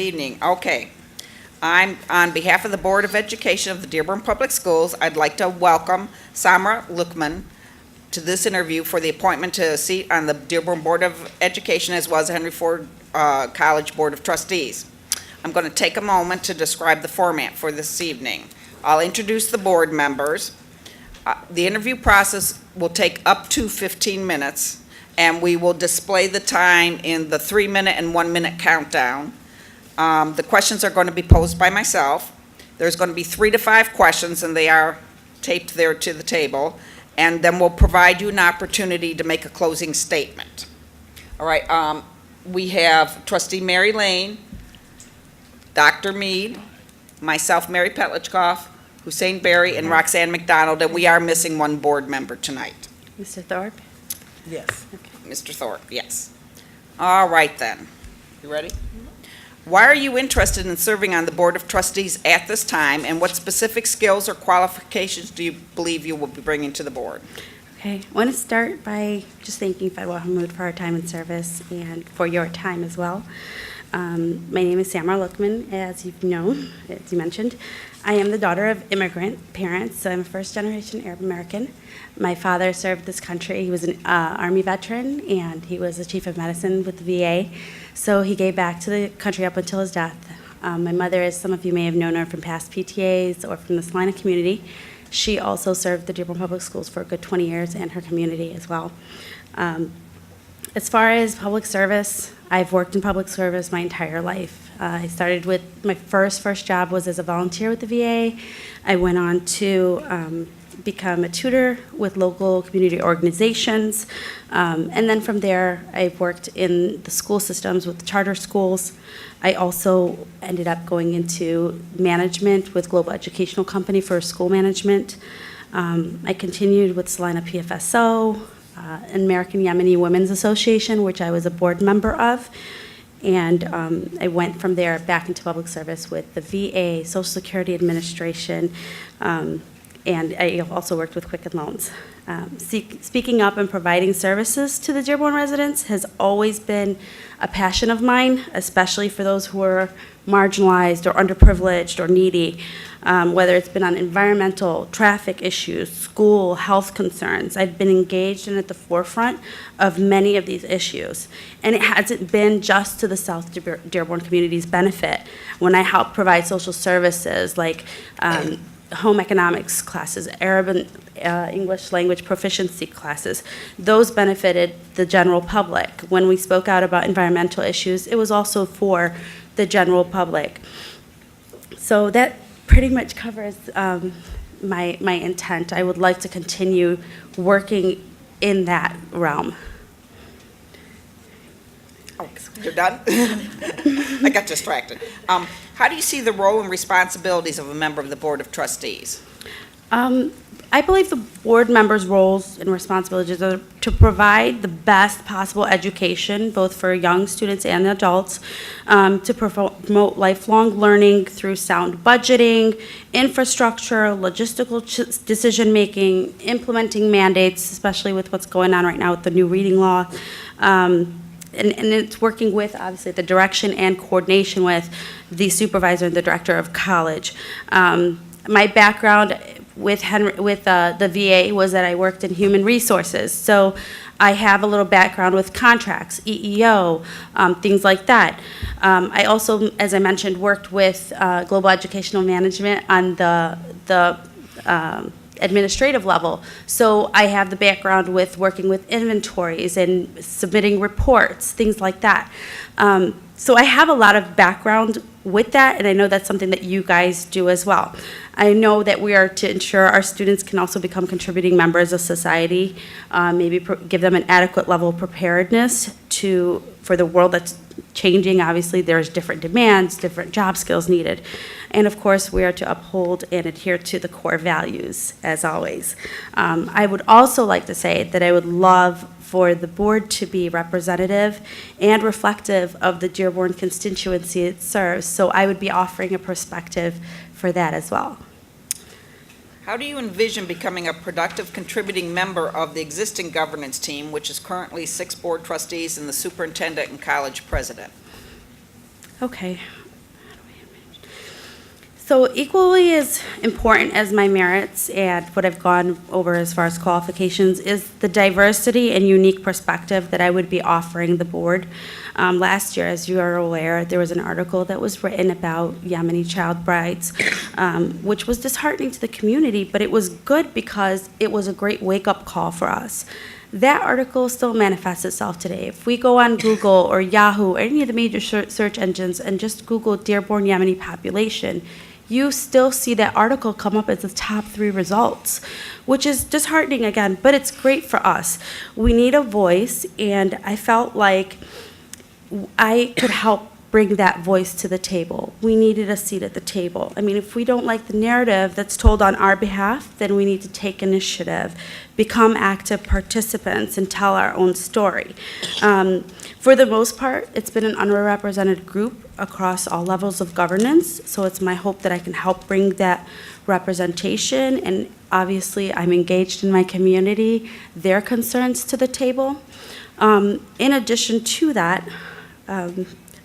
Evening. Okay. I'm on behalf of the Board of Education of the Dearborn Public Schools. I'd like to welcome Samraa Luqman to this interview for the appointment to a seat on the Dearborn Board of Education as well as the Henry Ford College Board of Trustees. I'm going to take a moment to describe the format for this evening. I'll introduce the board members. The interview process will take up to 15 minutes, and we will display the time in the 3-minute and 1-minute countdown. The questions are going to be posed by myself. There's going to be 3 to 5 questions, and they are taped there to the table. And then we'll provide you an opportunity to make a closing statement. All right, we have Trustee Mary Lane, Dr. Mead, myself, Mary Petlichkoff, Hussein Berry, and Roxanne McDonald, and we are missing one board member tonight. Mr. Thorpe? Yes. Mr. Thorpe, yes. All right, then. You ready? Why are you interested in serving on the Board of Trustees at this time, and what specific skills or qualifications do you believe you will be bringing to the board? Okay, I want to start by just thanking Federal Mahmood for our time and service and for your time as well. My name is Samraa Luqman, as you've known, as you mentioned. I am the daughter of immigrant parents, so I'm a first-generation Arab American. My father served this country. He was an Army veteran, and he was the chief of medicine with the VA. So he gave back to the country up until his death. My mother, as some of you may have known her from past PTAs or from the Salina community, she also served the Dearborn Public Schools for a good 20 years and her community as well. As far as public service, I've worked in public service my entire life. I started with, my first job was as a volunteer with the VA. I went on to become a tutor with local community organizations. And then from there, I've worked in the school systems with charter schools. I also ended up going into management with Global Educational Company for school management. I continued with Salina PFSO, American Yemeni Women's Association, which I was a board member of. And I went from there back into public service with the VA, Social Security Administration, and I also worked with Quicken Loans. Speaking up and providing services to the Dearborn residents has always been a passion of mine, especially for those who are marginalized or underprivileged or needy, whether it's been on environmental, traffic issues, school, health concerns. I've been engaged and at the forefront of many of these issues. And it hasn't been just to the South Dearborn community's benefit. When I help provide social services like home economics classes, Arab and English language proficiency classes, those benefited the general public. When we spoke out about environmental issues, it was also for the general public. So that pretty much covers my intent. I would like to continue working in that realm. Oh, you're done? I got distracted. How do you see the role and responsibilities of a member of the Board of Trustees? I believe the board members' roles and responsibilities are to provide the best possible education, both for young students and adults, to promote lifelong learning through sound budgeting, infrastructure, logistical decision-making, implementing mandates, especially with what's going on right now with the new reading law. And it's working with, obviously, the direction and coordination with the supervisor and the director of college. My background with the VA was that I worked in human resources. So I have a little background with contracts, EEO, things like that. I also, as I mentioned, worked with Global Educational Management on the administrative level. So I have the background with working with inventories and submitting reports, things like that. So I have a lot of background with that, and I know that's something that you guys do as well. I know that we are to ensure our students can also become contributing members of society, maybe give them an adequate level of preparedness for the world that's changing. Obviously, there's different demands, different job skills needed. And of course, we are to uphold and adhere to the core values, as always. I would also like to say that I would love for the board to be representative and reflective of the Dearborn constituency it serves. So I would be offering a perspective for that as well. How do you envision becoming a productive contributing member of the existing governance team, which is currently 6 board trustees and the superintendent and college president? Okay. So equally as important as my merits and what I've gone over as far as qualifications is the diversity and unique perspective that I would be offering the board. Last year, as you are aware, there was an article that was written about Yemeni child brides, which was disheartening to the community, but it was good because it was a great wake-up call for us. That article still manifests itself today. If we go on Google or Yahoo or any of the major search engines and just Google Dearborn Yemeni population, you still see that article come up as the top 3 results, which is disheartening again, but it's great for us. We need a voice, and I felt like I could help bring that voice to the table. We needed a seat at the table. I mean, if we don't like the narrative that's told on our behalf, then we need to take initiative, become active participants, and tell our own story. For the most part, it's been an underrepresented group across all levels of governance, so it's my hope that I can help bring that representation, and obviously I'm engaged in my community, their concerns to the table. In addition to that,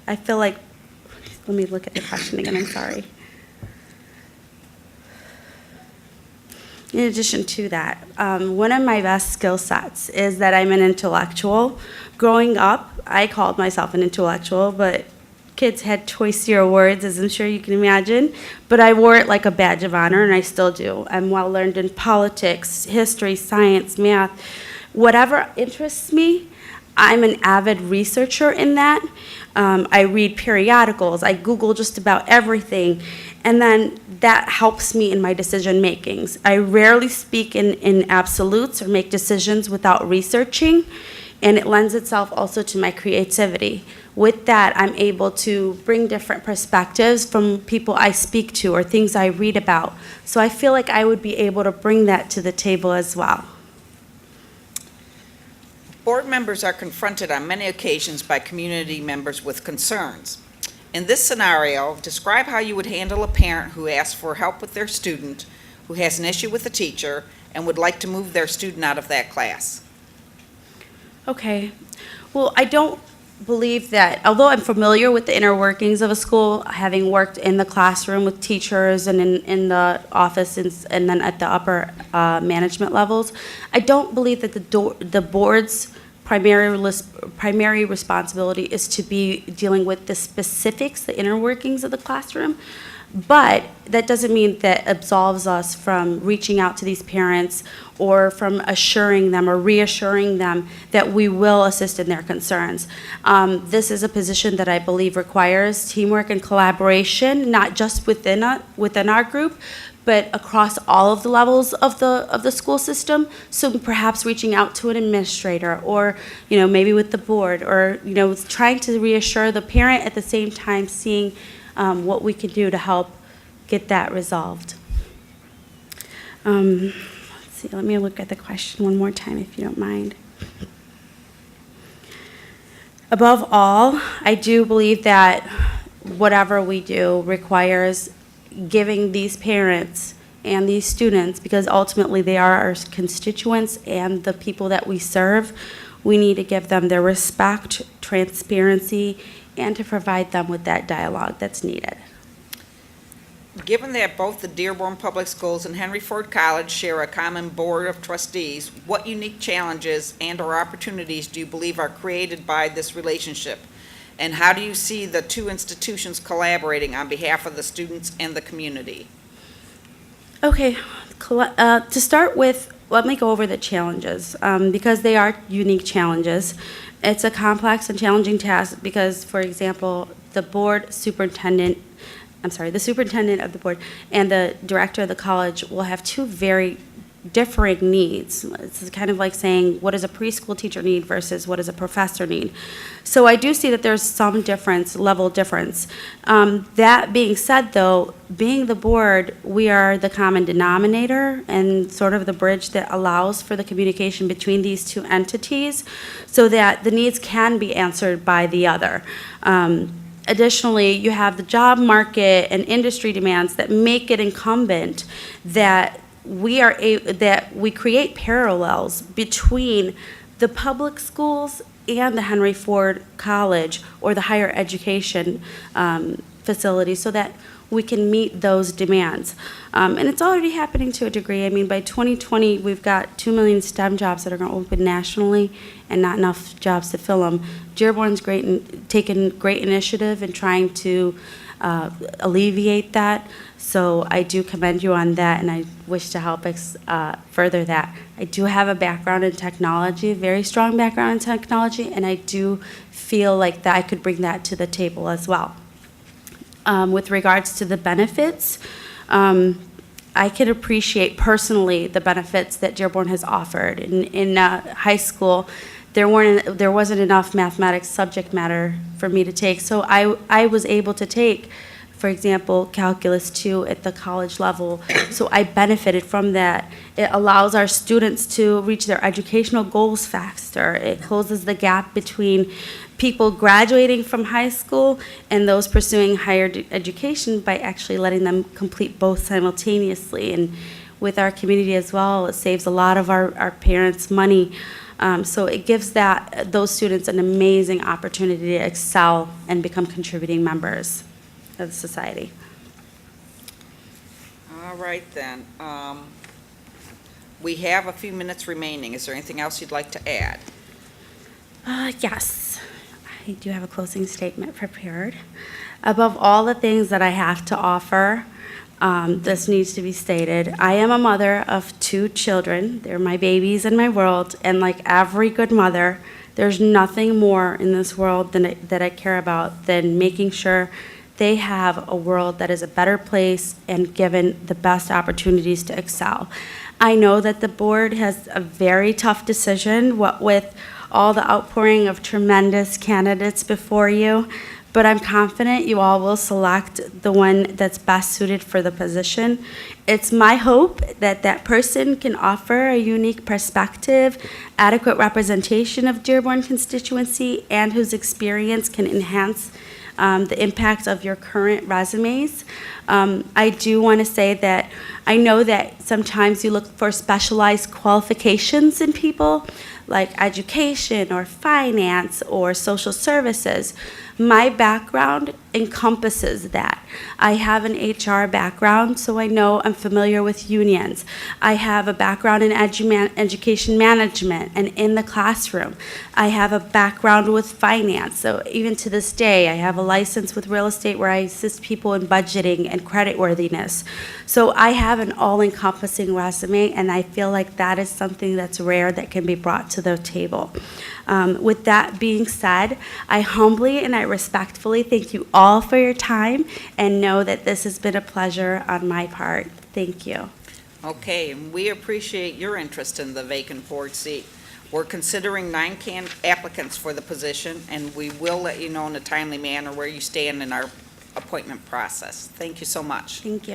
I feel like, let me look at the question again, I'm sorry. In addition to that, one of my best skill sets is that I'm an intellectual. Growing up, I called myself an intellectual, but kids had choicier words, as I'm sure you can imagine, but I wore it like a badge of honor, and I still do. I'm well learned in politics, history, science, math, whatever interests me. I'm an avid researcher in that. I read periodicals, I Google just about everything, and then that helps me in my decision makings. I rarely speak in absolutes or make decisions without researching, and it lends itself also to my creativity. With that, I'm able to bring different perspectives from people I speak to or things I read about. So I feel like I would be able to bring that to the table as well. Board members are confronted on many occasions by community members with concerns. In this scenario, describe how you would handle a parent who asks for help with their student, who has an issue with a teacher, and would like to move their student out of that class. Okay. Well, I don't believe that, although I'm familiar with the inner workings of a school, having worked in the classroom with teachers and in the office and then at the upper management levels, I don't believe that the board's primary responsibility is to be dealing with the specifics, the inner workings of the classroom. But that doesn't mean that absolves us from reaching out to these parents or from assuring them or reassuring them that we will assist in their concerns. This is a position that I believe requires teamwork and collaboration, not just within our group, but across all of the levels of the school system. So perhaps reaching out to an administrator, or maybe with the board, or trying to reassure the parent at the same time, seeing what we can do to help get that resolved. Let's see, let me look at the question one more time if you don't mind. Above all, I do believe that whatever we do requires giving these parents and these students, because ultimately they are our constituents and the people that we serve, we need to give them their respect, transparency, and to provide them with that dialogue that's needed. Given that both the Dearborn Public Schools and Henry Ford College share a common board of trustees, what unique challenges and/or opportunities do you believe are created by this relationship? And how do you see the two institutions collaborating on behalf of the students and the community? Okay, to start with, let me go over the challenges, because they are unique challenges. It's a complex and challenging task because, for example, the superintendent of the board and the director of the college will have two very differing needs. It's kind of like saying, what does a preschool teacher need versus what does a professor need? So I do see that there's some level difference. That being said, though, being the board, we are the common denominator and sort of the bridge that allows for the communication between these two entities so that the needs can be answered by the other. Additionally, you have the job market and industry demands that make it incumbent that we create parallels between the public schools and the Henry Ford College or the higher education facility so that we can meet those demands. And it's already happening to a degree. I mean, by 2020, we've got 2 million STEM jobs that are going to open nationally and not enough jobs to fill them. Dearborn's taken great initiative in trying to alleviate that. So I do commend you on that, and I wish to help further that. I do have a background in technology, a very strong background in technology, and I do feel like that I could bring that to the table as well. With regards to the benefits, I can appreciate personally the benefits that Dearborn has offered. In high school, there wasn't enough mathematics subject matter for me to take, so I was able to take, for example, Calculus 2 at the college level, so I benefited from that. It allows our students to reach their educational goals faster. It closes the gap between people graduating from high school and those pursuing higher education by actually letting them complete both simultaneously. And with our community as well, it saves a lot of our parents money. So it gives those students an amazing opportunity to excel and become contributing members of the society. All right, then. We have a few minutes remaining. Is there anything else you'd like to add? Yes, I do have a closing statement prepared. Above all the things that I have to offer, this needs to be stated. I am a mother of 2 children. They're my babies in my world, and like every good mother, there's nothing more in this world that I care about than making sure they have a world that is a better place and given the best opportunities to excel. I know that the board has a very tough decision, what with all the outpouring of tremendous candidates before you, but I'm confident you all will select the one that's best suited for the position. It's my hope that that person can offer a unique perspective, adequate representation of Dearborn constituency, and whose experience can enhance the impact of your current resumes. I do want to say that I know that sometimes you look for specialized qualifications in people, like education or finance or social services. My background encompasses that. I have an HR background, so I know I'm familiar with unions. I have a background in education management and in the classroom. I have a background with finance, so even to this day, I have a license with real estate where I assist people in budgeting and creditworthiness. So I have an all-encompassing resume, and I feel like that is something that's rare that can be brought to the table. With that being said, I humbly and I respectfully thank you all for your time and know that this has been a pleasure on my part. Thank you. Okay, and we appreciate your interest in the vacant board seat. We're considering 9 applicants for the position, and we will let you know in a timely manner where you stand in our appointment process. Thank you so much. Thank you.